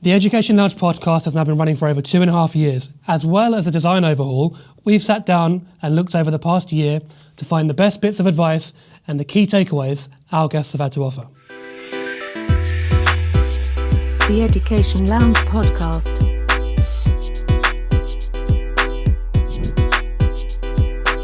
The Education Lounge podcast has now been running for over 2.5 years. As well as the design overhaul, we've sat down and looked over the past year to find the best bits of advice and the key takeaways our guests have had to offer. The Education Lounge podcast.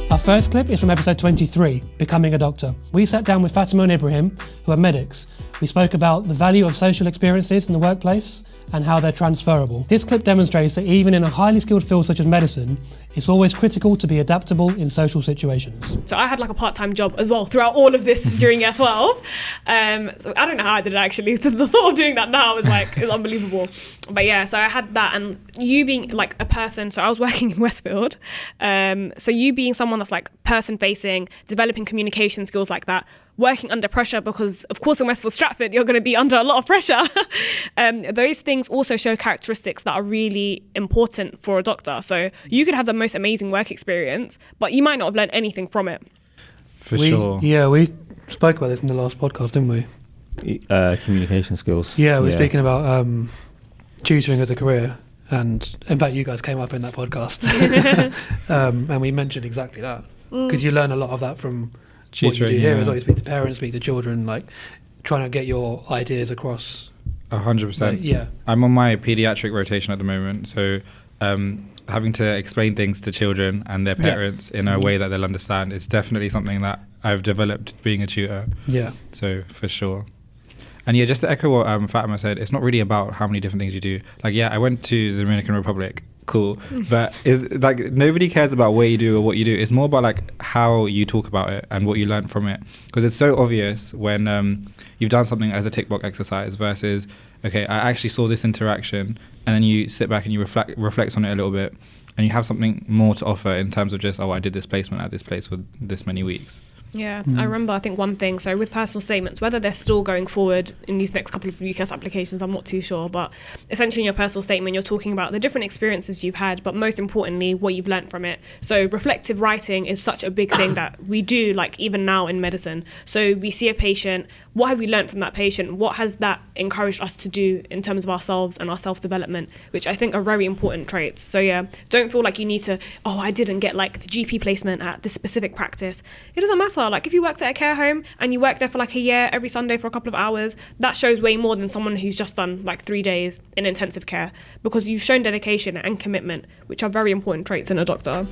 Our first clip is from episode 23, Becoming a Doctor. We sat down with Fatima and Ibrahim, who are medics. We spoke about the value of social experiences in the workplace and how they're transferable. This clip demonstrates that even in a highly skilled field such as medicine, it's always critical to be adaptable in social situations. So I had like a part-time job as well throughout all of this during year 12. So I don't know how I did it actually. So the thought of doing that now is unbelievable. But yeah, so I had that, and you being like a person, so I was working in Westfield. So you being someone that's like person-facing, developing communication skills like that, working under pressure, because of course in Westfield Stratford you're going to be under a lot of pressure. Those things also show characteristics that are really important for a doctor. So you could have the most amazing work experience, but you might not have learned anything from it. For sure. Yeah, we spoke about this in the last podcast, didn't we? Communication skills. Yeah, we're speaking about tutoring as a career, and in fact you guys came up in that podcast. And we mentioned exactly that, because you learn a lot of that from what you do here as well. You speak to parents, speak to children, like trying to get your ideas across. 100%. Yeah. I'm on my pediatric rotation at the moment, so having to explain things to children and their parents in a way that they'll understand is definitely something that I've developed being a tutor. Yeah. So for sure. And yeah, just to echo what Fatima said, it's not really about how many different things you do. Like, yeah, I went to the Dominican Republic. Cool. But is like nobody cares about what you do or what you do. It's more about like how you talk about it and what you learn from it, because it's so obvious when you've done something as a tick box exercise versus, okay, I actually saw this interaction, and then you sit back and you reflect on it a little bit, and you have something more to offer in terms of just, I did this placement at this place for this many weeks. Yeah, I remember, I think one thing, so with personal statements, whether they're still going forward in these next couple of UCAS applications, I'm not too sure, but essentially in your personal statement, you're talking about the different experiences you've had, but most importantly, what you've learned from it. So reflective writing is such a big thing that we do, like even now in medicine. So we see a patient, what have we learned from that patient? What has that encouraged us to do in terms of ourselves and our self-development, which I think are very important traits. So yeah, don't feel like you need to, I didn't get like the GP placement at this specific practice. It doesn't matter. Like if you worked at a care home and you work there for like a year every Sunday for a couple of hours, that shows way more than someone who's just done like 3 days in intensive care, because you've shown dedication and commitment, which are very important traits in a doctor.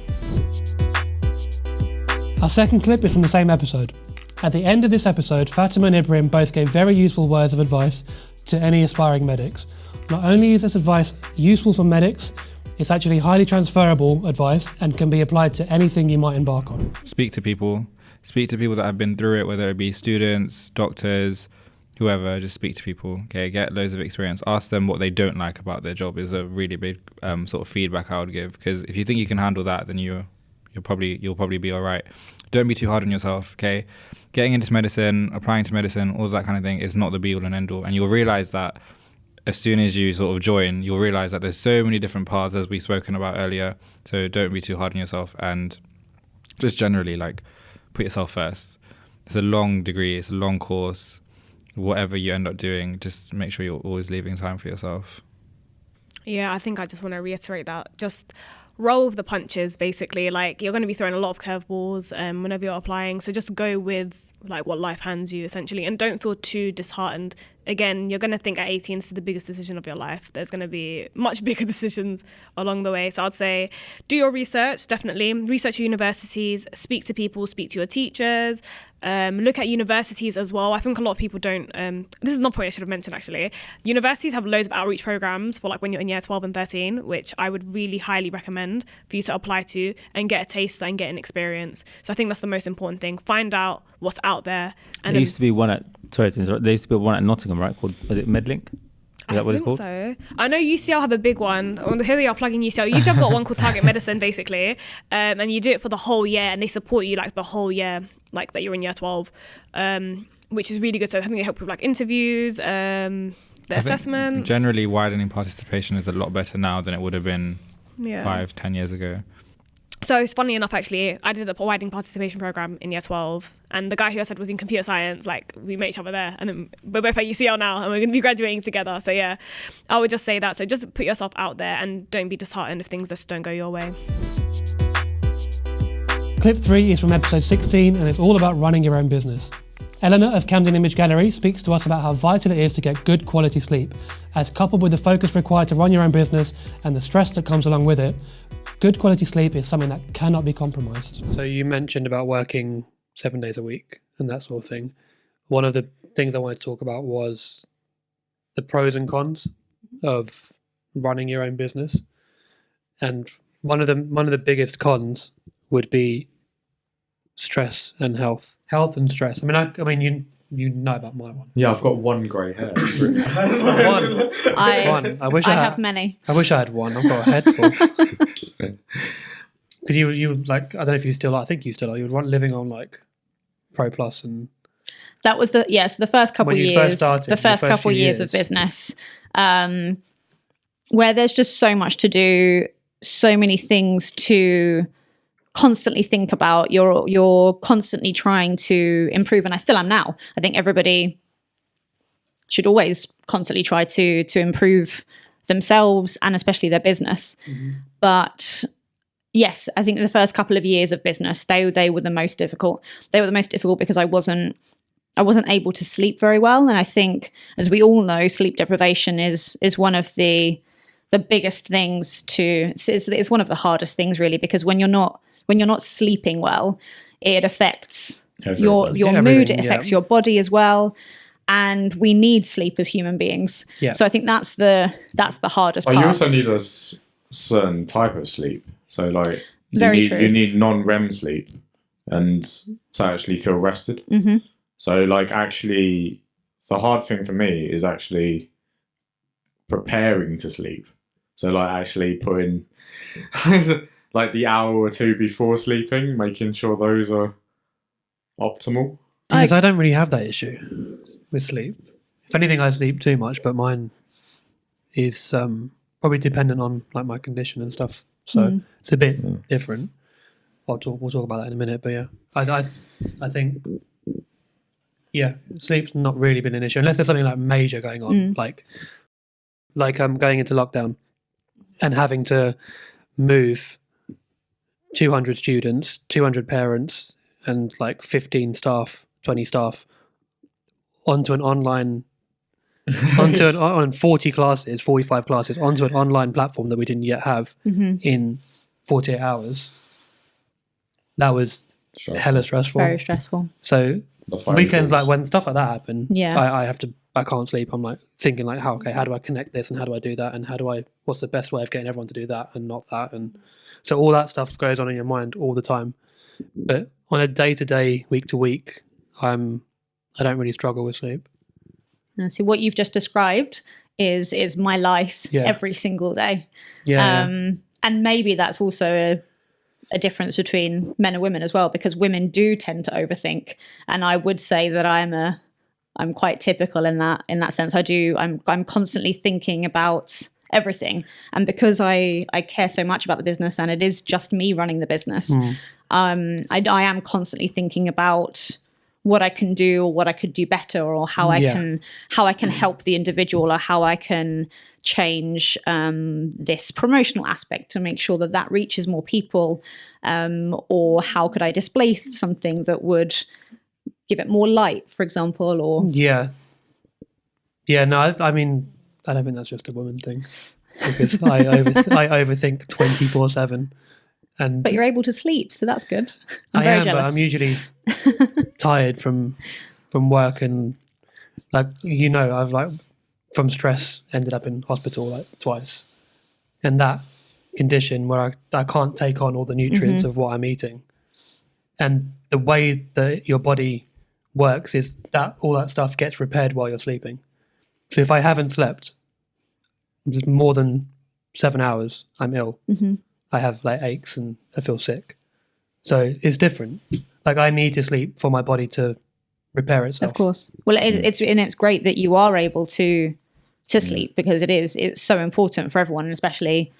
Our second clip is from the same episode. At the end of this episode, Fatima and Ibrahim both gave very useful words of advice to any aspiring medics. Not only is this advice useful for medics, it's actually highly transferable advice and can be applied to anything you might embark on. Speak to people that have been through it, whether it be students, doctors, whoever. Just speak to people. Okay, get loads of experience. Ask them what they don't like about their job is a really big sort of feedback I would give, because if you think you can handle that, then you'll probably be all right. Don't be too hard on yourself. Okay, getting into medicine, applying to medicine, all that kind of thing is not the be all and end all, and you'll realize that as soon as you sort of join, you'll realize that there's so many different paths, as we've spoken about earlier. So don't be too hard on yourself, and just generally like put yourself first. It's a long degree, it's a long course. Whatever you end up doing, just make sure you're always leaving time for yourself. Yeah, I think I just want to reiterate that. Just roll with the punches, basically. Like, you're going to be throwing a lot of curveballs whenever you're applying. So just go with like what life hands you, essentially, and don't feel too disheartened. Again, you're going to think at 18 this is the biggest decision of your life. There's going to be much bigger decisions along the way. So I'd say do your research, definitely. Research your universities, speak to people, speak to your teachers, look at universities as well. I think a lot of people don't, this is another point I should have mentioned actually. Universities have loads of outreach programs for like when you're in year 12 and 13, which I would really highly recommend for you to apply to and get a taste and get an experience. So I think that's the most important thing. Find out what's out there. And there used to be one at, sorry to interrupt, there used to be one at Nottingham, right, called, was it Medlink? Is that what it's called? So. I know UCL have a big one. Here we are plugging UCL. UCL have got one called Target Medicine, basically, and you do it for the whole year, and they support you like the whole year, like that you're in year 12, which is really good. So I think they help with like interviews, the assessments. Generally, widening participation is a lot better now than it would have been 5-10 years ago. So it's funny enough, actually, I did a widening participation program in year 12, and the guy who I said was in computer science, like, we met each other there, and then we're both at UCL now, and we're going to be graduating together. So yeah, I would just say that. So just put yourself out there and don't be disheartened if things just don't go your way. Clip 3 is from episode 16, and it's all about running your own business. Eleanor of Camden Image Gallery speaks to us about how vital it is to get good quality sleep, as coupled with the focus required to run your own business and the stress that comes along with it, good quality sleep is something that cannot be compromised. So you mentioned about working 7 days a week and that sort of thing. One of the things I wanted to talk about was the pros and cons of running your own business. And one of the biggest cons would be stress and health. Health and stress. I mean, you know about my one. Yeah, I've got one grey hair. One. I wish I have many. I wish I had one. I've got a head full. Because you like, I don't know if you still are. I think you still are. You were living on like Pro Plus, and that was the first couple when you years, first started, the first couple few years of business, where there's just so much to do, so many things to constantly think about. You're constantly trying to improve, and I still am now. I think everybody should always constantly try to improve themselves and especially their business. But yes, I think the first couple of years of business, they were the most difficult. They were the most difficult because I wasn't able to sleep very well. And I think, as we all know, sleep deprivation is one of the biggest things it's one of the hardest things, really, because when you're not sleeping well, it affects your mood, it affects your body as well. And we need sleep as human beings. Yeah. So I think that's the hardest part. You also need a certain type of sleep. So like you need non-REM sleep and to actually feel rested. Mm-hmm. So like actually the hard thing for me is actually preparing to sleep. So like actually putting like the hour or two before sleeping, making sure those are optimal. Because I don't really have that issue with sleep. If anything, I sleep too much, but mine is probably dependent on like my condition and stuff. So it's a bit different. We'll talk about that in a minute. But yeah, I think sleep's not really been an issue unless there's something like major going on, like going into lockdown and having to move 200 students, 200 parents, and like 15 staff, 20 staff onto an online, on 40 classes, 45 classes, onto an online platform that we didn't yet have in 48 hours. That was hella stressful. Very stressful. So weekends, like when stuff like that happen, I can't sleep. I'm like thinking like, how do I connect this and how do I do that and what's the best way of getting everyone to do that and not that, and so all that stuff goes on in your mind all the time. But on a day-to-day, week-to-week, I don't really struggle with sleep. See, what you've just described is my life every single day. And maybe that's also a difference between men and women as well, because women do tend to overthink, and I would say that I'm quite typical in that sense. I'm constantly thinking about everything, and because I care so much about the business and it is just me running the business, I am constantly thinking about what I can do or what I could do better, or how I can help the individual, or how I can change this promotional aspect to make sure that reaches more people, or how could I display something that would give it more light, for example, or no, I mean, I don't think that's just a woman thing, because I overthink 24/7. But you're able to sleep, so that's good. I'm I very am, jealous. but I'm usually tired from work, and like I've like from stress ended up in hospital like twice, and that condition where I can't take on all the nutrients of what I'm eating, and the way that your body works is that all that stuff gets repaired while you're sleeping. So if I haven't slept just more than 7 hours, I'm ill. I have like aches and I feel sick. So it's different. Like I need to sleep for my body to repair itself. Of course. Well, it's great that you are able to sleep, because it's so important for everyone, and especially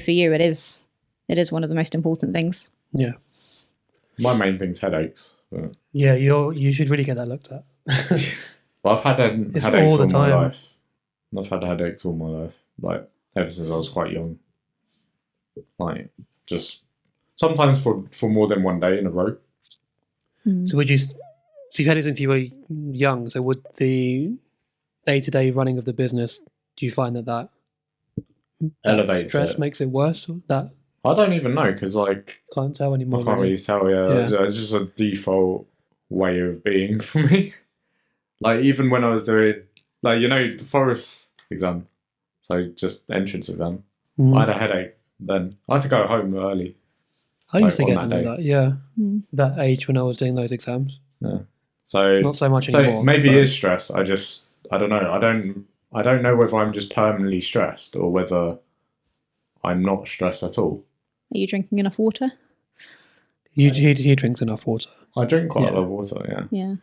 for you. It's It is one of the most important things. Yeah. My main thing's headaches. But... Yeah, you should really get that looked at. Well, I've had headaches all the my time. life. I've had headaches all my life, like ever since I was quite young. Like just sometimes for more than one day in a row. So you've had it since you were young. So would the day-to-day running of the business, do you find that Elevates stress it. makes it worse? Or that I don't even know because like can't tell anymore. I can't really tell. Yeah, it's just a default way of being for me. Like even when I was doing like the forest exam, so just entrance exam, I had a headache. Then I had to go home early. I used to on get that them day. that, yeah. That age when I was doing those exams. Yeah. So not so much so anymore. maybe it is stress. I don't know. I don't know whether I'm just permanently stressed or whether I'm not stressed at all. Are you drinking enough water? He drinks enough water. I drink quite a lot of water. Yeah. Yeah.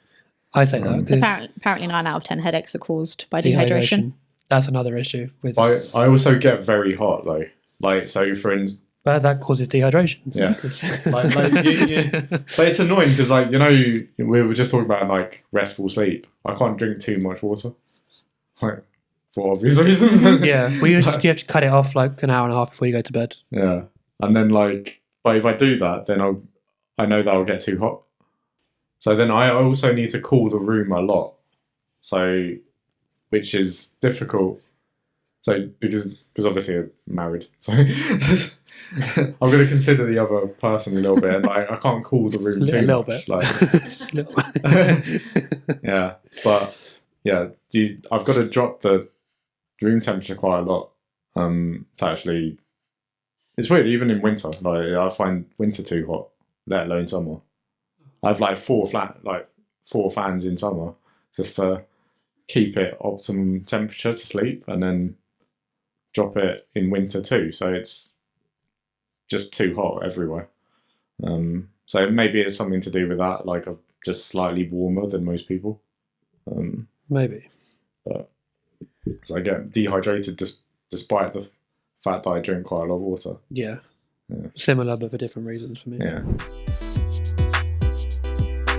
I say that. 'Cause Apparently 9 out of 10 headaches are caused by dehydration. That's another issue with. I also get very hot though. Like so, for instance. But that causes dehydration. Yeah. But it's annoying because we were just talking about like restful sleep. I can't drink too much water, like for obvious reasons. Yeah, you have to cut it off like an hour and a half before you go to bed. Yeah, and then but if I do that, then I know that I'll get too hot. So then I also need to cool the room a lot. So, which is difficult. So because obviously I'm married, so I'm going to consider the other person a little bit. And I can't cool the room too little much. bit. Just a little bit. Yeah, but yeah, I've got to drop the room temperature quite a lot. To actually, it's weird. Even in winter, I find winter too hot, let alone summer. I have like four fans in summer just to keep it optimum temperature to sleep, and then drop it in winter too. So it's just too hot everywhere. So maybe it's something to do with that. Like I'm just slightly warmer than most people. Maybe. But so I get dehydrated despite the fact that I drink quite a lot of water. Yeah. Similar, but for different reasons for me. Yeah.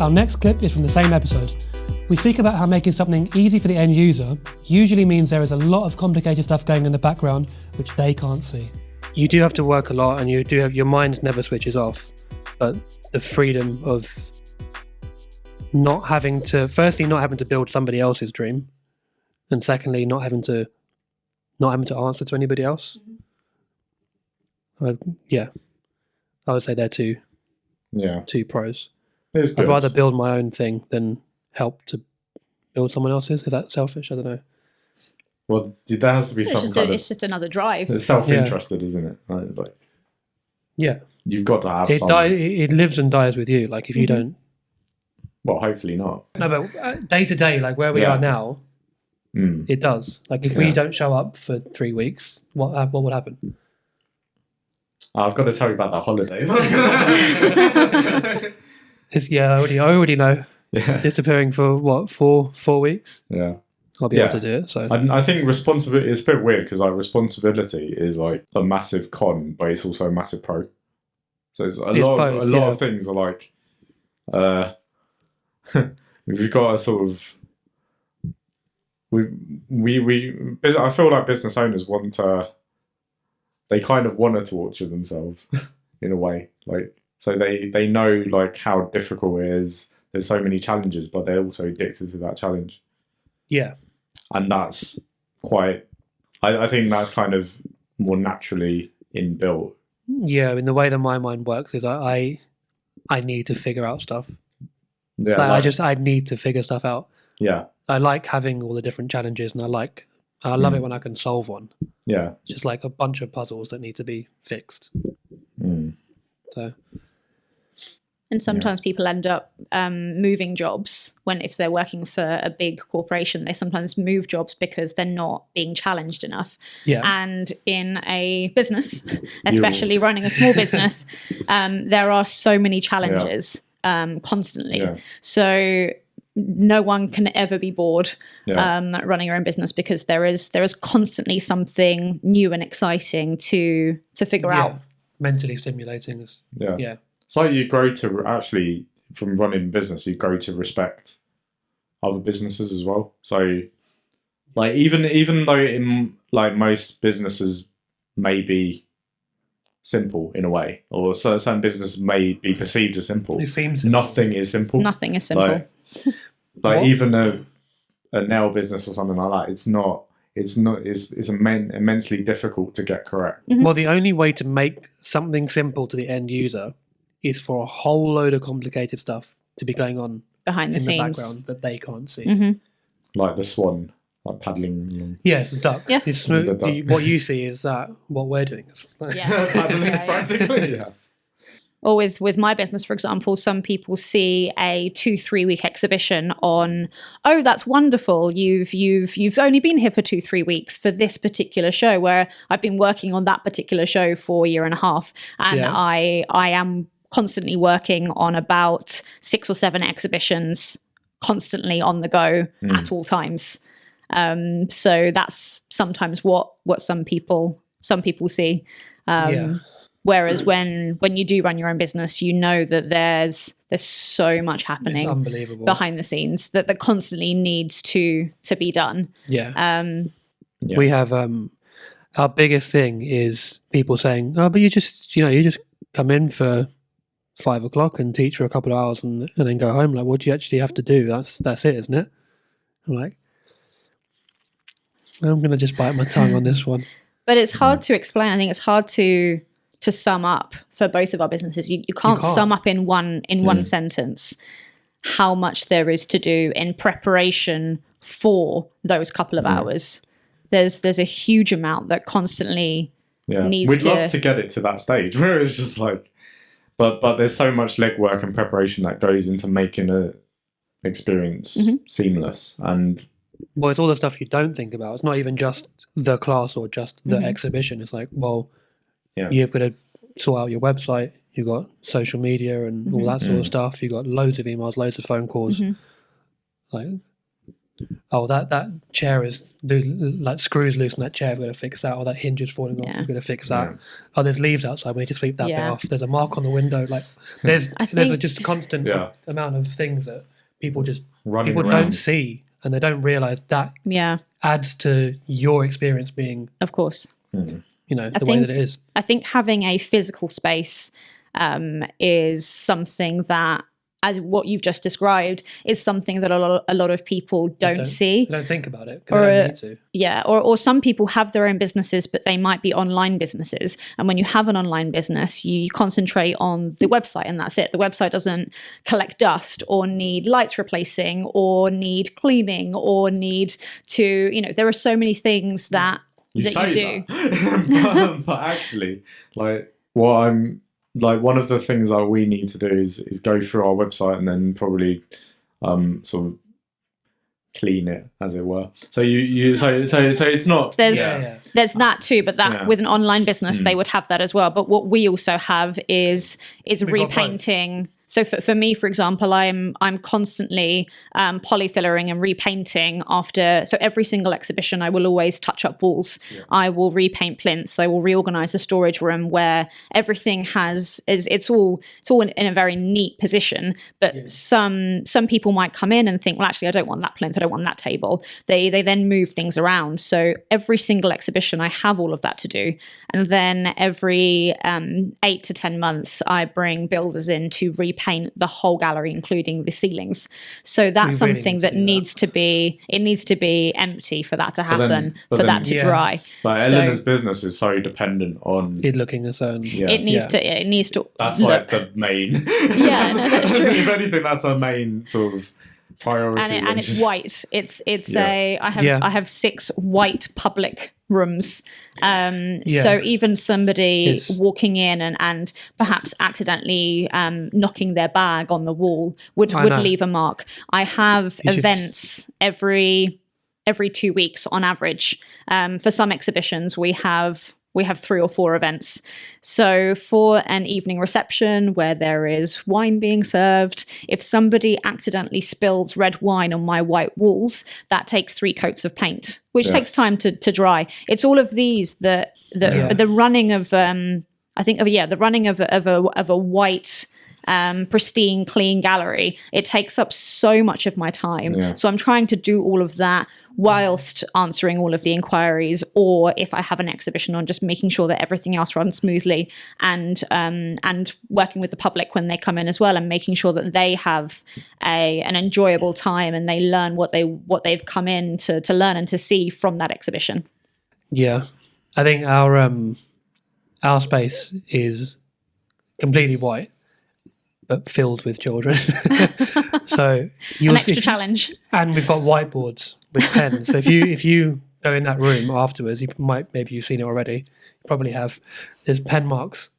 Our next clip is from the same episode. We speak about how making something easy for the end user usually means there is a lot of complicated stuff going in the background which they can't see. You do have to work a lot and you do have your mind never switches off, but the freedom of not having to build somebody else's dream, and secondly not having to answer to anybody else. I would say they're two pros. It's good. I'd rather build my own thing than help to build someone else's. Is that selfish? I don't know. Well, there has to be It's just another drive. It's self-interested, isn't it? Like, yeah. You've got to have it lives and dies with you. Like if you don't. Well, hopefully not. No, but day to day, like where we are now, it does. Like if we don't show up for 3 weeks, what would happen? I've got to tell you about that holiday. I already know. Yeah. Disappearing for what, 4 weeks? Yeah. I'll be able to do it. So I think responsibility is a bit weird because like responsibility is like a massive con, but it's also a massive pro. So it's a lot of things are like we've got a sort of I feel like business owners they kind of want to torture themselves in a way. Like so they know like how difficult it is. There's so many challenges, but they're also addicted to that challenge. Yeah. And that's quite I think that's kind of more naturally inbuilt. Yeah, I mean the way that my mind works is I need to figure out stuff. Yeah. I need to figure stuff out. Yeah. I like having all the different challenges and I love it when I can solve one. Yeah. Just like a bunch of puzzles that need to be fixed. So And sometimes people end up moving jobs if they're working for a big corporation. They sometimes move jobs because they're not being challenged enough. Yeah. And in a business, especially running a small business, there are so many challenges constantly. Yeah. So no one can ever be bored running your own business because there is constantly something new and exciting to figure out. mentally stimulating. Yeah. It's like you grow to actually, from running business, you grow to respect other businesses as well. So, like, even though in like most businesses may be simple in a way, or certain businesses may be perceived as simple, It seems nothing is simple. Nothing is simple. Like even a nail business or something like that, it's not. It's immensely difficult to get correct. Well, the only way to make something simple to the end user is for a whole load of complicated stuff to be going on behind the in the scenes background that they can't see. Like the swan, like paddling. Yeah, it's the duck. Yeah. It's The duck. what you see is that what we're doing. Yeah. Paddling frantically, yes. Or with my business, for example, some people see a 2-3 week exhibition on, oh, that's wonderful. You've only been here for 2-3 weeks for this particular show, where I've been working on that particular show for a year and a half, and I am constantly working on about 6 or 7 exhibitions, constantly on the go at all times. So that's sometimes what some people see. Whereas when you do run your own business, you know that there's so much happening behind the scenes that constantly needs to be done. We have our biggest thing is people saying, "Oh, but you just come in for 5 o'clock and teach for a couple of hours and then go home." Like, what do you actually have to do? That's it, isn't it? I'm like, I'm gonna just bite my tongue on this one. But it's hard to explain. I think it's hard to sum up for both of our businesses. You can't sum up in one sentence how much there is to do in preparation for those couple of hours. There's a huge amount that constantly needs We'd love to get it to that stage where it's just like, but there's so much legwork and preparation that goes into making a experience seamless. And well, it's all the stuff you don't think about. It's not even just the class or just the exhibition. It's like, well, you've got to sort out your website. You've got social media and all that sort of stuff. You've got loads of emails, loads of phone calls. Like, oh, that chair is like screws loose on that chair. We've got to fix that. Or that hinge is falling off. We've got to fix that. Oh, there's leaves outside. We need to sweep that bit off. There's a mark on the window. Like, there's just a constant amount of things that people don't see, and they don't realize that adds to your experience being, of course, the way that it is. I think having a physical space is something that, as what you've just described, is something that a lot of people don't see. They don't think about it because they don't need to. Yeah, or some people have their own businesses, but they might be online businesses. And when you have an online business, you concentrate on the website and that's it. The website doesn't collect dust or need lights replacing or need cleaning or need to, there are so many things that you do. But actually, like, one of the things that we need to do is go through our website and then probably sort of clean it, as it were. So so it's not. There's that too, but that with an online business they would have that as well. But what we also have is repainting. So for me, for example, I'm constantly polyfillering and repainting after. So every single exhibition, I will always touch up walls. I will repaint plinths. I will reorganize the storage room where everything it's all in a very neat position. But some people might come in and think, well, actually, I don't want that plinth. I don't want that table. They then move things around. So every single exhibition, I have all of that to do. And then every 8 to 10 months, I bring builders in to repaint the whole gallery, including the ceilings. So that's something that needs to be empty for that to happen, for that to dry. But Eleanor's business is so dependent on it looking a certain. It needs to. That's look. like the main. Yeah, no, that's true. If anything, that's our main sort of priority. And it's white. I have 6 white public rooms. So even somebody walking in and perhaps accidentally knocking their bag on the wall would leave a mark. I have events every 2 weeks on average. For some exhibitions, we have 3 or 4 events. So for an evening reception where there is wine being served, if somebody accidentally spills red wine on my white walls, that takes 3 coats of paint, which takes time to dry. It's all of these the running of I think the running of a white, pristine, clean gallery, it takes up so much of my time. Yeah. So I'm trying to do all of that whilst answering all of the inquiries, or if I have an exhibition on, just making sure that everything else runs smoothly, and working with the public when they come in as well, and making sure that they have an enjoyable time and they learn what they've come in to learn and to see from that exhibition. Yeah, I think our space is completely white, but filled with children. So an extra challenge. And we've got whiteboards with pens. So if you go in that room afterwards, maybe you've seen it already. You probably have. There's pen marks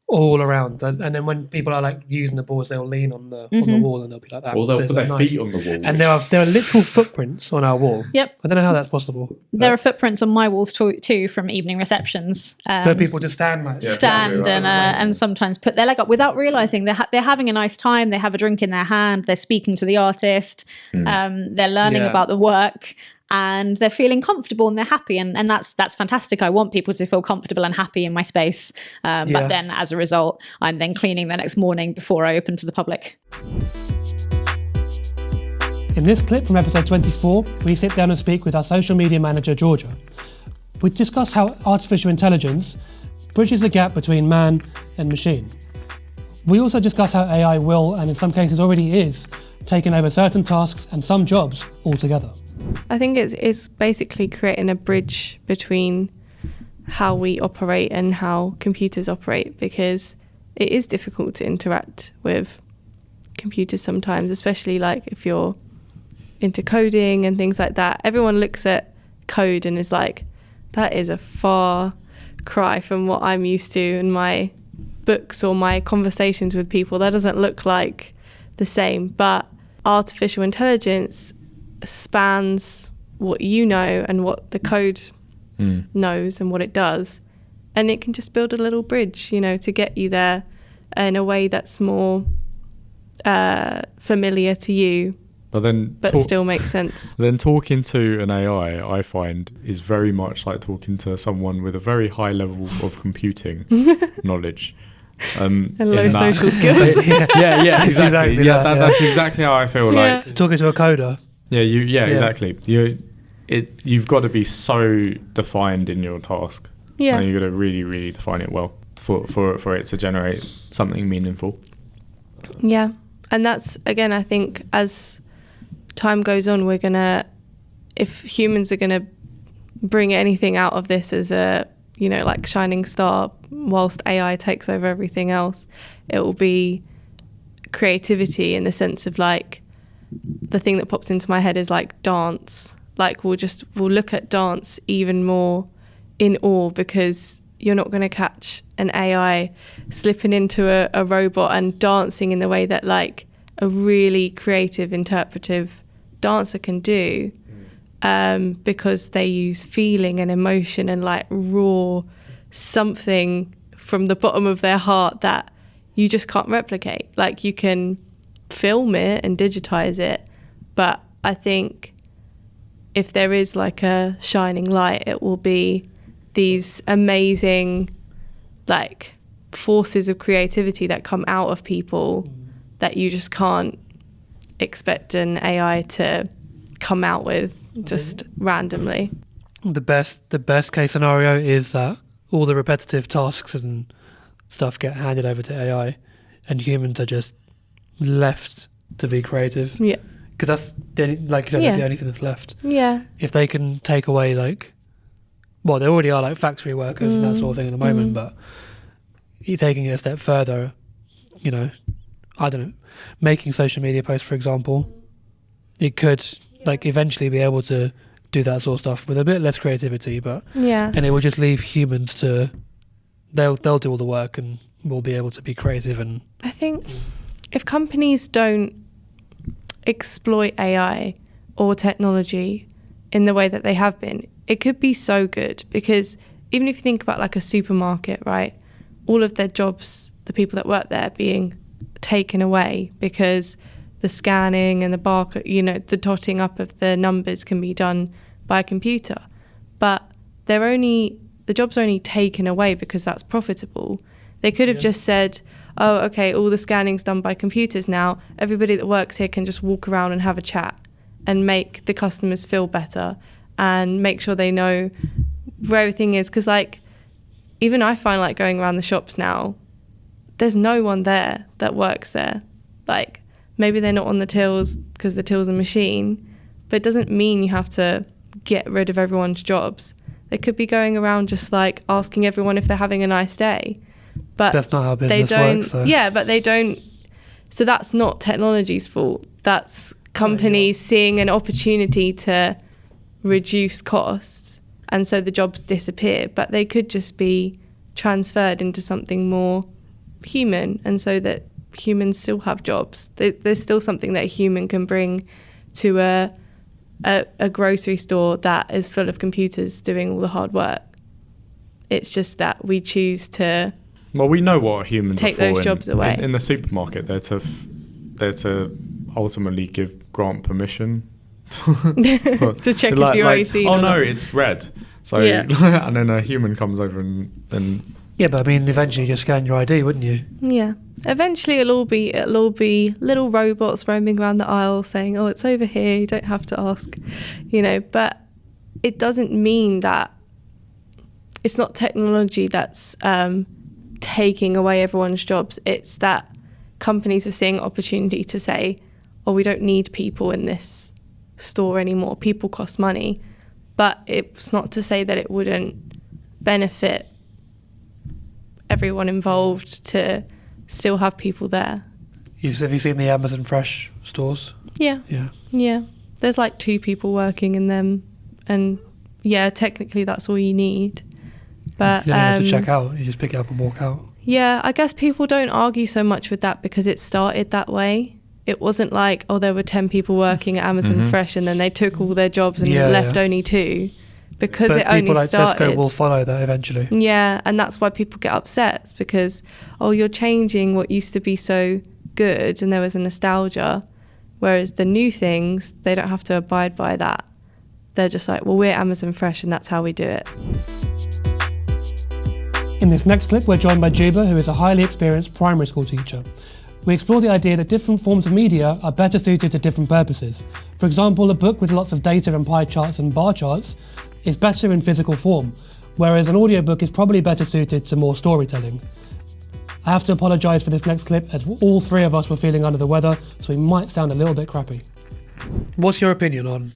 all around, and then when people are like using the boards, they'll lean on the wall and they'll be like that. Or they'll So put their nice. feet on the wall. And there are literal footprints on our wall. Yep. I don't know how that's possible. There are footprints on my walls too from evening receptions. So people just stand like And sometimes put their leg up without realizing they're having a nice time. They have a drink in their hand. They're speaking to the artist. They're learning about the work, and they're feeling comfortable and they're happy. And that's fantastic. I want people to feel comfortable and happy in my space. But then as a result, I'm then cleaning the next morning before I open to the public. In this clip from episode 24, we sit down and speak with our social media manager, Georgia. We discuss how artificial intelligence bridges the gap between man and machine. We also discuss how AI will, and in some cases already is, taking over certain tasks and some jobs altogether. I think it's basically creating a bridge between how we operate and how computers operate, because it is difficult to interact with computers sometimes, especially like if you're into coding and things like that. Everyone looks at code and is like, that is a far cry from what I'm used to in my books or my conversations with people. That doesn't look like the same. But artificial intelligence spans what you know and what the code knows and what it does, and it can just build a little bridge, to get you there in a way that's more familiar to you, but still makes sense. Then talking to an AI, I find, is very much like talking to someone with a very high level of computing knowledge. And low social skills. yeah, exactly. That's exactly how I feel like. Talking to a coder. Exactly. You've got to be so defined in your task. Yeah. And you've got to really, really define it well for it to generate something meaningful. Yeah. And that's, again, I think as time goes on, if humans are gonna bring anything out of this as a, like shining star, whilst AI takes over everything else, it will be creativity, in the sense of like, the thing that pops into my head is like dance. Like we'll look at dance even more in awe, because you're not going to catch an AI slipping into a robot and dancing in the way that like a really creative, interpretive dancer can do, because they use feeling and emotion and like raw something from the bottom of their heart that you just can't replicate. Like you can film it and digitize it, but I think if there is like a shining light, it will be these amazing like forces of creativity that come out of people that you just can't expect an AI to come out with just randomly. The best case scenario is that all the repetitive tasks and stuff get handed over to AI, and humans are just left to be creative. Yeah. Because that's like you said, that's the only thing that's left. Yeah. If they can take away they already are like factory workers and that sort of thing at the moment, but you're taking it a step further, I don't know, making social media posts, for example, it could eventually be able to do that sort of stuff with a bit less creativity, and it will just leave humans to, they'll do all the work and we'll be able to be creative. And I think if companies don't exploit AI or technology in the way that they have been, it could be so good, because even if you think about like a supermarket, right, all of their jobs, the people that work there being taken away because the scanning and the barcode, the dotting up of the numbers can be done by a computer, but the job's only taken away because that's profitable. They could have just said, oh, okay, all the scanning's done by computers now. Everybody that works here can just walk around and have a chat and make the customers feel better and make sure they know where everything is. Because, like, even I find, like, going around the shops now, there's no one there that works there. Like, maybe they're not on the tills because the till's a machine, but it doesn't mean you have to get rid of everyone's jobs. They could be going around just, like, asking everyone if they're having a nice day. But that's not how business works. So. Yeah, but they don't. So that's not technology's fault. That's companies seeing an opportunity to reduce costs, and so the jobs disappear. But they could just be transferred into something more human, and so that humans still have jobs. There's still something that a human can bring to a grocery store that is full of computers doing all the hard work. It's just that we choose to. Well, we know what humans take are for those jobs away. In the supermarket, they're to ultimately grant permission to check if you're 18. Oh no, it's red. So and then a human comes over and yeah, but I mean, eventually you just scan your ID, wouldn't you? Yeah. Eventually it'll all be little robots roaming around the aisle saying, oh, it's over here, you don't have to ask, but it doesn't mean that it's not technology that's taking away everyone's jobs. It's that companies are seeing opportunity to say, oh, we don't need people in this store anymore. People cost money. But it's not to say that it wouldn't benefit everyone involved to still have people there. Have you seen the Amazon Fresh stores? Yeah. There's like 2 people working in them, and technically that's all you need. But you don't have to check out, you just pick it up and walk out. Yeah, I guess people don't argue so much with that because it started that way. It wasn't like, oh, there were 10 people working at Amazon Fresh and then they took all their jobs and left only 2. Because it only started. People like Tesco will follow that eventually. Yeah, and that's why people get upset. It's because, oh, you're changing what used to be so good, and there was a nostalgia. Whereas the new things, they don't have to abide by that. They're just like, well, we're Amazon Fresh, and that's how we do it. In this next clip, we're joined by Juba, who is a highly experienced primary school teacher. We explore the idea that different forms of media are better suited to different purposes. For example, a book with lots of data and pie charts and bar charts is better in physical form, whereas an audiobook is probably better suited to more storytelling. I have to apologise for this next clip as all 3 of us were feeling under the weather, so we might sound a little bit crappy. What's your opinion on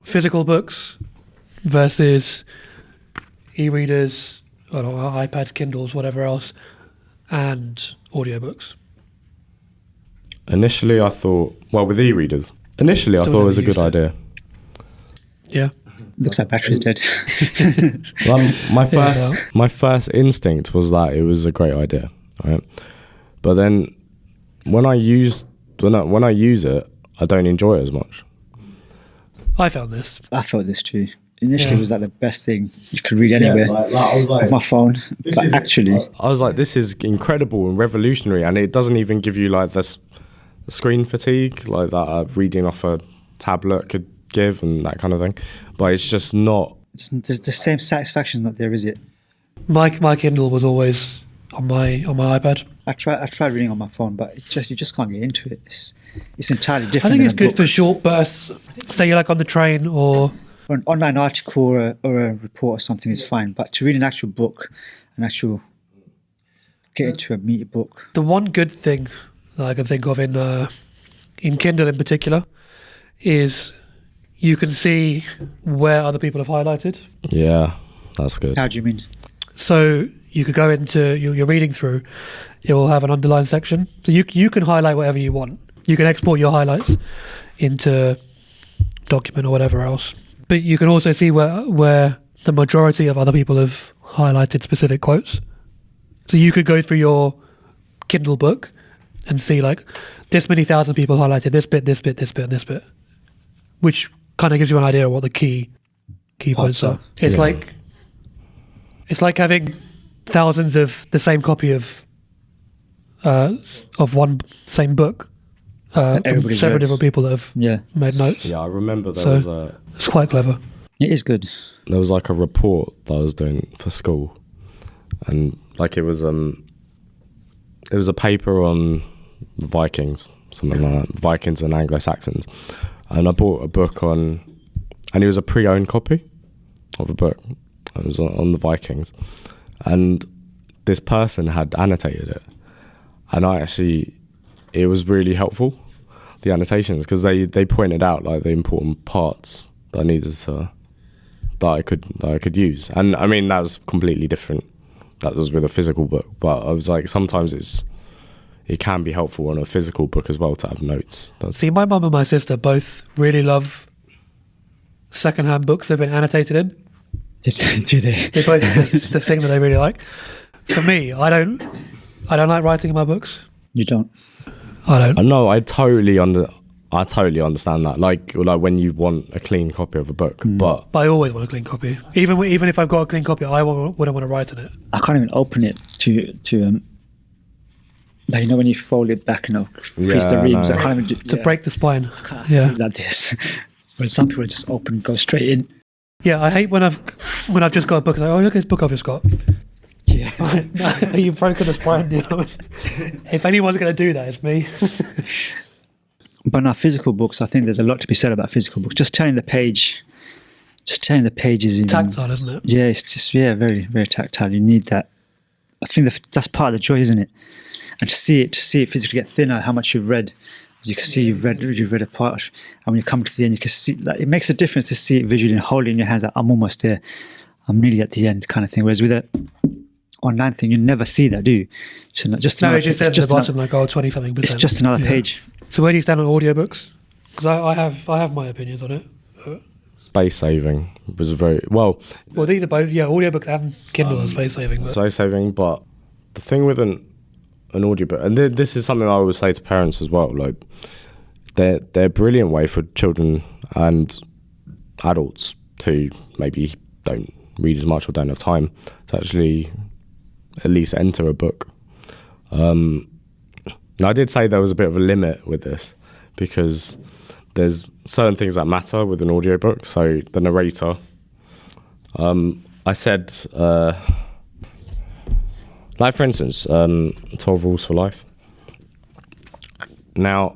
physical books versus e-readers, iPads, Kindles, whatever else, and audiobooks? Initially I thought, with e-readers, I thought it was a good idea. Yeah. Looks like battery's dead. My first instinct was that it was a great idea, right? But then when I use it, I don't enjoy it as much. I felt this too. Initially, it was like the best thing you could read anywhere. I was like, on my phone. But actually, I was like, this is incredible and revolutionary, and it doesn't even give you like the screen fatigue like that reading off a tablet could give and that kind of thing. But it's just not. There's the same satisfaction not there, is it? My Kindle was always on my iPad. I tried reading on my phone, but you just can't get into it. It's entirely different. I think it's good for short bursts. Say you're like on the train or an online article or a report or something is fine. But to read an actual book, get into a meaty book. The one good thing that I can think of in Kindle in particular is you can see where other people have highlighted. Yeah, that's good. How do you mean? So you could go into you're reading through, it will have an underline section. So you can highlight whatever you want. You can export your highlights into document or whatever else. But you can also see where the majority of other people have highlighted specific quotes. So you could go through your Kindle book and see like this many thousand people highlighted this bit, this bit, this bit, and this bit, which kind of gives you an idea of what the key points are. It's like having thousands of the same copy of one same book from several different people that have made notes. Yeah, I remember there was it's quite clever. It is good. There was like a report that I was doing for school, and like it was a paper on the Vikings, something like that, Vikings and Anglo-Saxons, and I bought a book on, and it was a pre-owned copy of a book. It was on the Vikings, and this person had annotated it, and it was really helpful, the annotations, because they pointed out like the important parts that I needed to, that I could use. And I mean, that was completely different. That was with a physical book, but I was like, sometimes it can be helpful on a physical book as well to have notes. See, my mum and my sister both really love secondhand books they've been annotated in. Do they? They both, it's the thing that they really like. For me, I don't like writing in my books. You don't? I don't. No, I totally understand that. Like when you want a clean copy of a book, but I always want a clean copy. Even if I've got a clean copy, I wouldn't want to write in it. I can't even open it to like, you know, when you fold it back and crease the reams. No. I can't even to break the spine. Yeah, like this. When some people just open and go straight in. Yeah, I hate when I've just got a book. It's like, oh, look at this book I've just got. Yeah. You've broken the spine. You know? If anyone's going to do that, it's me. But now physical books, I think there's a lot to be said about physical books. Just turning the pages. Tactile, isn't it? Yeah, it's just very, very tactile. You need that. I think that's part of the joy, isn't it? And to see it physically get thinner, how much you've read. As you can see, you've read a part, and when you come to the end, you can see, like, it makes a difference to see it visually and hold it in your hands. Like, I'm almost there. I'm nearly at the end, kind of thing. Whereas with an online thing, you never see that, do you? So it just says at the bottom, like, 20-something%. It's just another page. So where do you stand on audiobooks? Because I have my opinions on it. space saving was very well. Well, these are both, audiobooks and Kindle are space saving. Space saving, but the thing with an audiobook, and this is something I always say to parents as well, like they're a brilliant way for children and adults who maybe don't read as much or don't have time to actually at least enter a book. Now, I did say there was a bit of a limit with this because there's certain things that matter with an audiobook. So the narrator, I said, like for instance, 12 Rules for Life. Now,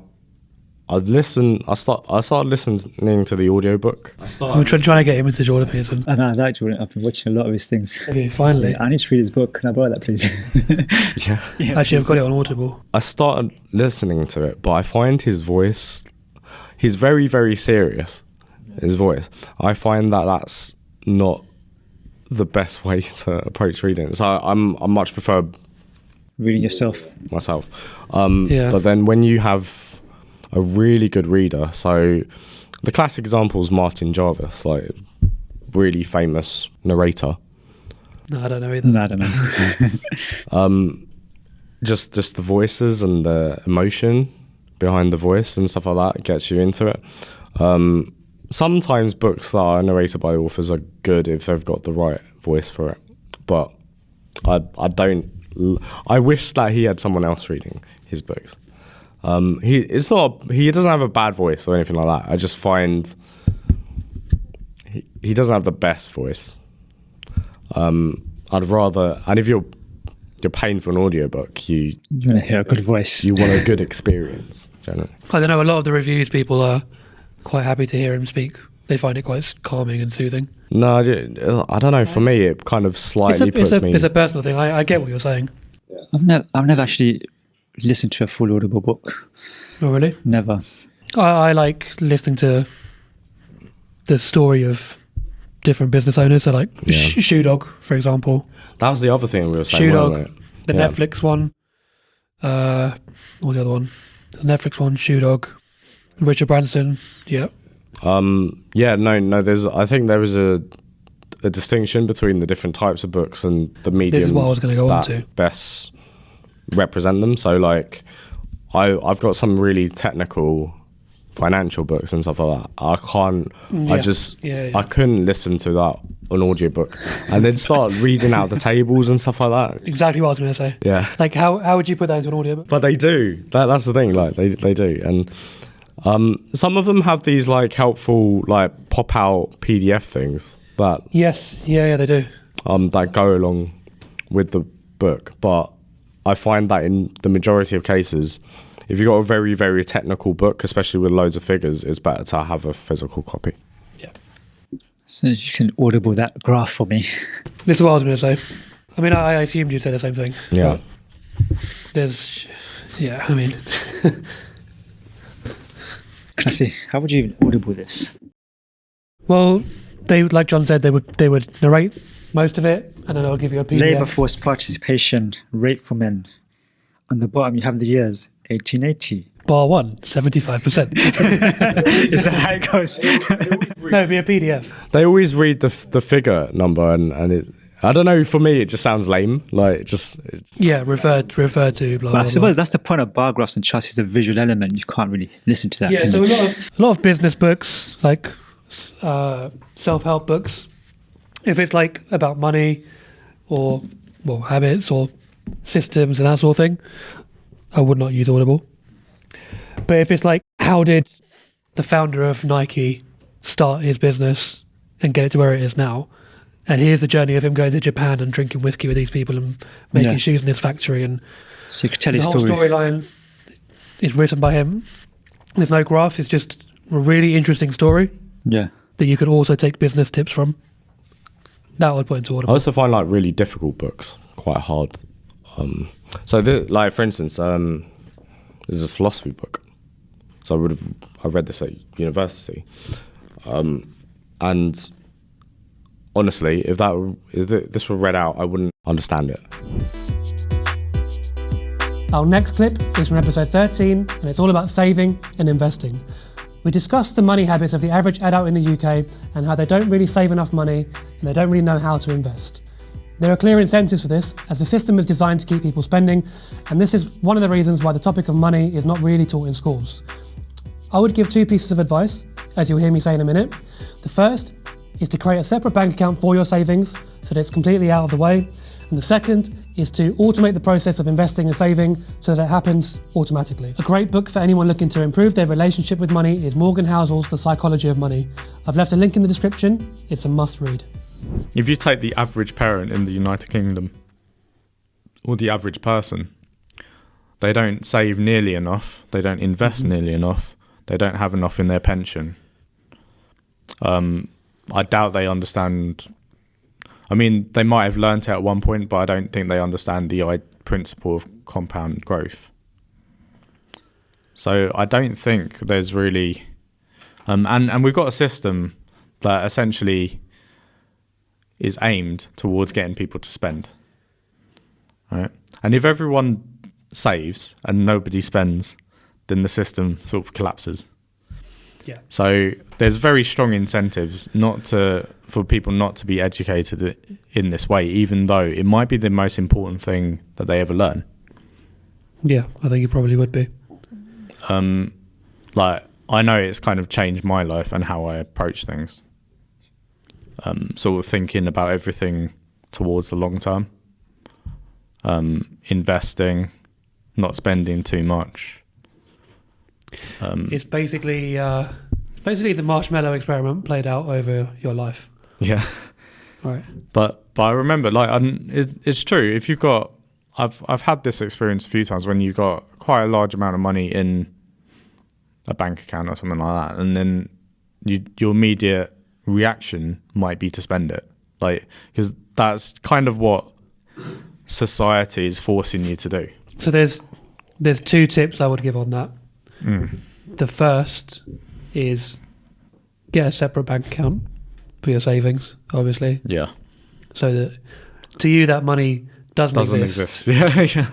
I started listening to the audiobook. I'm trying to get him into Jordan Peterson. And I like Jordan. I've been watching a lot of his things. Okay, finally. Yeah, I need to read his book. Can I borrow that, please? Yeah. Actually, I've got it on Audible. I started listening to it, but I find his voice, he's very, very serious, his voice. I find that that's not the best way to approach reading. So I much prefer reading yourself. Myself. But then when you have a really good reader, so the classic example is Martin Jarvis, like really famous narrator. No, I don't know either. No, I don't know. Just the voices and the emotion behind the voice and stuff like that gets you into it. Sometimes books that are narrated by authors are good if they've got the right voice for it, but I wish that he had someone else reading his books. He doesn't have a bad voice or anything like that. I just find he doesn't have the best voice. I'd rather, and if you're paying for an audiobook, you want to hear a good voice. You want a good experience, generally. I don't know, a lot of the reviews, people are quite happy to hear him speak. They find it quite calming and soothing. No, I don't know. For me, it kind of slightly puts me... It's a personal thing. I get what you're saying. Yeah. I've never actually listened to a full Audible book. Oh, really? Never. I like listening to the story of different business owners. So like Shoe Dog, for example. That was the other thing we were saying. Shoe Dog, the Netflix one. What was the other one? The Netflix one, Shoe Dog. Richard Branson, yeah. I think there is a distinction between the different types of books and the medium this is what I was going to go on to. Best represent them. So like I've got some really technical financial books and stuff like that. I can't I couldn't listen to that on audiobook and then start reading out the tables and stuff like that. Exactly what I was going to say. Yeah. Like how would you put that into an audiobook? But they do. That's the thing, like they do. And some of them have these like helpful like pop out PDF things that yes, they do. That go along with the book, but I find that in the majority of cases, if you've got a very, very technical book, especially with loads of figures, it's better to have a physical copy. Yeah. So you can audible that graph for me. This is what I was going to say. I mean, I assumed you'd say the same thing. Yeah. Yeah, I mean... Can I see? How would you even audible this? Well, like John said, they would narrate most of it, and then I'll give you a PDF. Labour force participation rate for men. On the bottom, you have the years 1880. Bar 1, 75%. Is that how it goes? No, it'd be a PDF. They always read the figure number, and it. I don't know. For me, it just sounds lame. Like yeah, refer to blah But blah. I suppose that's the point of bar graphs and charts, is the visual element. You can't really listen to that. Yeah, so a lot of business books, like self-help books, if it's like about money or habits or systems and that sort of thing, I would not use Audible. But if it's like, how did the founder of Nike start his business and get it to where it is now? And here's the journey of him going to Japan and drinking whiskey with these people and making shoes in his factory. And so you could tell the his whole story. storyline is written by him. There's no graph. It's just a really interesting story. Yeah. That you could also take business tips from. That would put into I Audible. also find like really difficult books quite hard. So like for instance, this is a philosophy book. So I read this at university, and honestly, if this were read out, I wouldn't understand it. Our next clip is from episode 13, and it's all about saving and investing. We discussed the money habits of the average adult in the UK and how they don't really save enough money and they don't really know how to invest. There are clear incentives for this, as the system is designed to keep people spending, and this is one of the reasons why the topic of money is not really taught in schools. I would give 2 pieces of advice, as you'll hear me say in a minute. The first is to create a separate bank account for your savings so that it's completely out of the way. And the second is to automate the process of investing and saving so that it happens automatically. A great book for anyone looking to improve their relationship with money is Morgan Housel's The Psychology of Money. I've left a link in the description. It's a must read. If you take the average parent in the United Kingdom, or the average person, they don't save nearly enough, they don't invest nearly enough, they don't have enough in their pension. I doubt they understand. I mean, they might have learnt it at one point, but I don't think they understand the principle of compound growth. So I don't think there's really... and we've got a system that essentially is aimed towards getting people to spend. Right? And if everyone saves and nobody spends, then the system sort of collapses. Yeah. So there's very strong incentives for people not to be educated in this way, even though it might be the most important thing that they ever learn. Yeah, I think it probably would be. Like, I know it's kind of changed my life and how I approach things. Sort of thinking about everything towards the long term. Investing, not spending too much. It's basically the marshmallow experiment played out over your life. Yeah. Right. But I remember, like, it's true. If you've got, I've had this experience a few times when you've got quite a large amount of money in a bank account or something like that, and then your immediate reaction might be to spend it, like, because that's kind of what society is forcing you to do. So there's 2 tips I would give on that. The first is get a separate bank account for your savings, obviously. Yeah. So that to you that money doesn't exist. Yeah.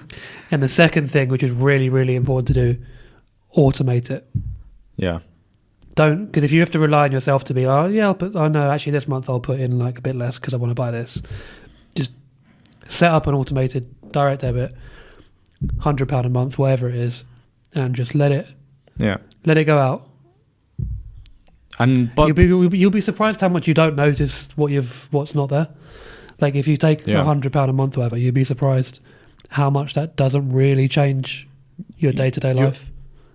And the second thing, which is really, really important to do, automate it. Yeah. Don't, because if you have to rely on yourself to be, actually this month I'll put in like a bit less because I want to buy this. Just set up an automated direct debit, £100 a month, whatever it is, and just let it go out. But you'll be surprised how much you don't notice what's not there. Like if you take £100 a month or whatever, you'd be surprised how much that doesn't really change your day-to-day life.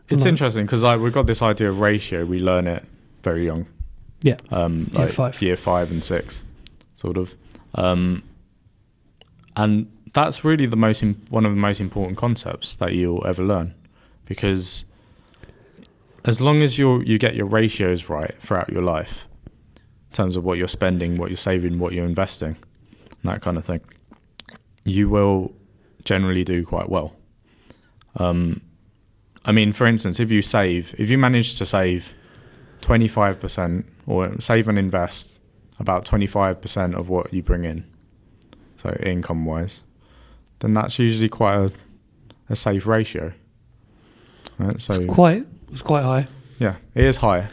It's interesting because we've got this idea of ratio. We learn it very young. Yeah. Like year 5 and 6, sort of. And that's really one of the most important concepts that you'll ever learn, because as long as you get your ratios right throughout your life, in terms of what you're spending, what you're saving, what you're investing, that kind of thing, you will generally do quite well. I mean, for instance, if you manage to save 25% or save and invest about 25% of what you bring in, so income-wise, then that's usually quite a safe ratio. Right? So it's quite high. Yeah, it is high.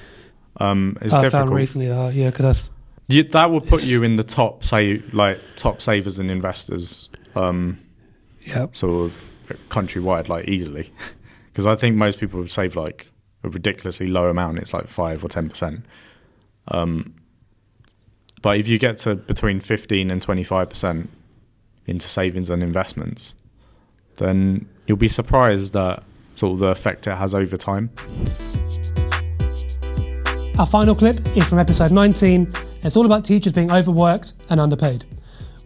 It's I difficult. found recently, because that would put you in the top savers and investors, sort of countrywide, like easily, because I think most people would save like a ridiculously low amount. It's like 5 or 10%. But if you get to between 15 and 25% into savings and investments, then you'll be surprised at sort of the effect it has over time. Our final clip is from episode 19. It's all about teachers being overworked and underpaid.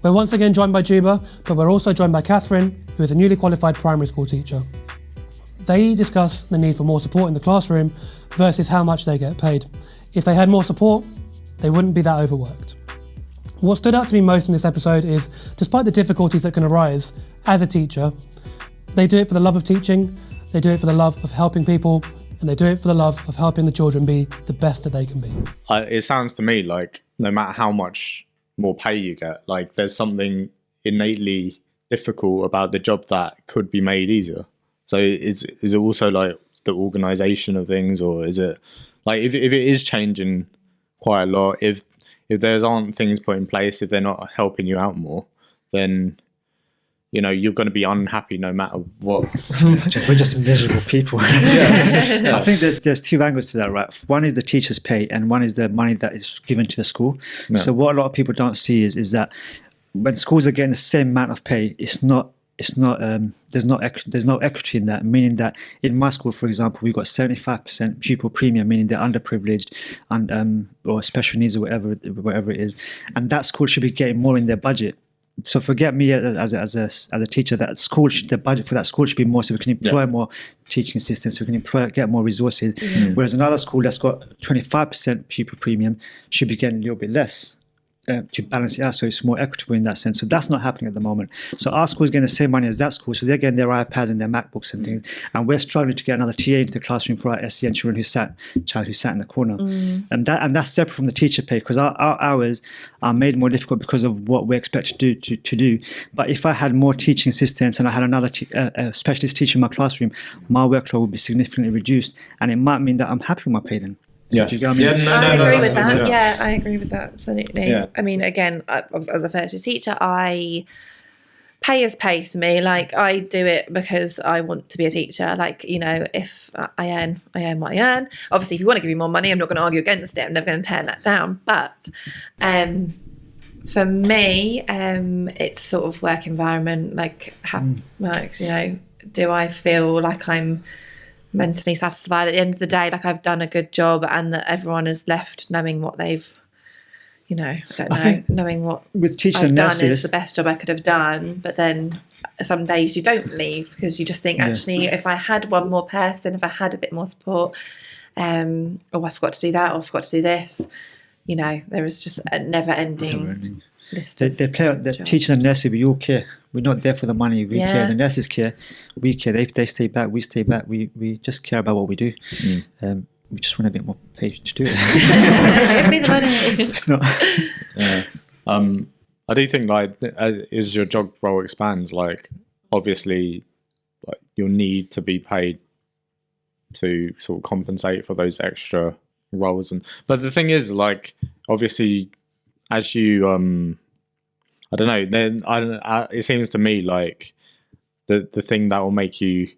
We're once again joined by Juba, but we're also joined by Catherine, who is a newly qualified primary school teacher. They discuss the need for more support in the classroom versus how much they get paid. If they had more support, they wouldn't be that overworked. What stood out to me most in this episode is, despite the difficulties that can arise as a teacher, they do it for the love of teaching, they do it for the love of helping people, and they do it for the love of helping the children be the best that they can be. It sounds to me like no matter how much more pay you get, like there's something innately difficult about the job that could be made easier. So is it also like the organisation of things, or is it like if it is changing quite a lot, if there aren't things put in place, if they're not helping you out more, then you're going to be unhappy no matter what. We're just miserable people. I think there's two angles to that, right? One is the teacher's pay, and one is the money that is given to the school. Yeah. So what a lot of people don't see is that when schools are getting the same amount of pay, there's no equity in that, meaning that in my school, for example, we've got 75% pupil premium, meaning they're underprivileged and or special needs or whatever it is, and that school should be getting more in their budget. So forget me as a teacher. That school, the budget for that school should be more, so we can employ more teaching assistants, we can get more resources. Mm-hmm. Whereas another school that's got 25% pupil premium should be getting a little bit less. To balance it out, so it's more equitable in that sense. So that's not happening at the moment. So our school is getting the same money as that school, so they're getting their iPads and their MacBooks and things, and we're struggling to get another TA into the classroom for our SEN children who sat in the corner. And that's separate from the teacher pay, because our hours are made more difficult because of what we're expected to do. But if I had more teaching assistants and I had another specialist teacher in my classroom, my workload would be significantly reduced, and it might mean that I'm happy with my pay then. I agree with that. Yeah, I agree with that, absolutely. Yeah. I mean, again, as a first year teacher, pay is pay to me. Like, I do it because I want to be a teacher. Like, if I earn what I earn. Obviously, if you want to give me more money, I'm not going to argue against it. I'm never going to turn that down. But for me, it's sort of work environment. Like, do I feel like I'm mentally satisfied at the end of the day, like I've done a good job, and that everyone is left knowing what they've, knowing what with teachers I've and done nurses is the best job I could have done. But then some days you don't leave because you just think, actually, if I had one more person, if I had a bit more support, I forgot to do that, or I forgot to do this. There is just a never-ending list. They play out the teachers and nurses. We all care. We're not there for the money. We care. The nurses care. We care. They stay back. We stay back. We just care about what we do. We just want a bit more pay to do it. Give me the money. It's not. I do think as your job role expands, obviously, you'll need to be paid to sort of compensate for those extra roles. But the thing is, obviously, as you I don't know, then it seems to me like the thing that will make you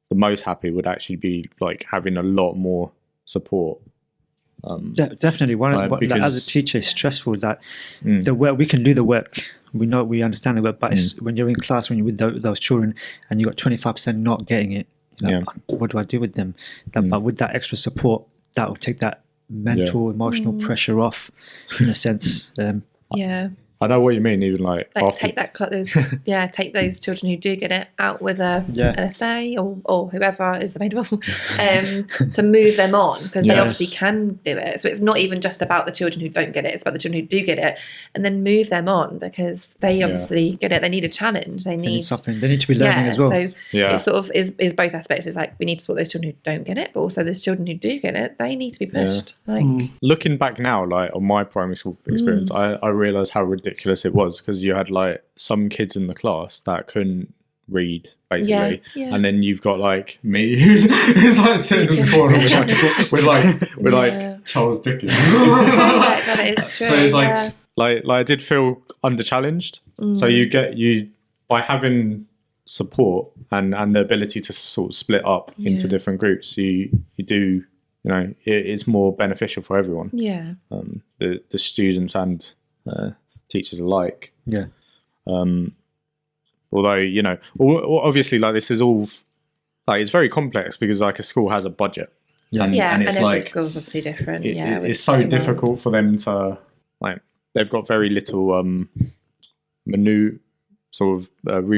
the most happy would actually be having a lot more support. Definitely, as a teacher, it's stressful that the work we can do the work. We understand the work, but it's when you're in class, when you're with those children, and you got 25% not getting it. What do I do with them? But with that extra support, that will take that mental, emotional pressure off, in a sense. I know what you mean. Even like after... take those children who do get it out with an essay or whoever is available to move them on, because they obviously can do it. So it's not even just about the children who don't get it; it's about the children who do get it, and then move them on because they obviously get it. They need a challenge. They need something. They need to be learning as well. So it sort of is both aspects. It's like we need to support those children who don't get it, but also those children who do get it, they need to be pushed. Looking back now, like on my primary school experience, I realised how ridiculous it was, because you had like some kids in the class that couldn't read basically, and then you've got like me who's like sitting in the corner with like Charles Dickens. That is true. So it's like I did feel under challenged. So you by having support and the ability to sort of split up into different groups, you do, you know, it's more beneficial for everyone. The students and teachers alike. Although, you know, obviously, like this is all like it's very complex because like a school has a budget. And it's every school's obviously different. It's so difficult for them to, like, they've got very little room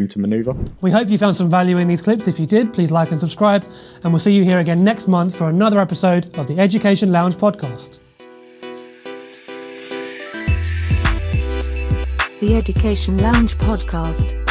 to maneuver. We hope you found some value in these clips. If you did, please like and subscribe, and we'll see you here again next month for another episode of the Education Lounge podcast. The Education Lounge podcast.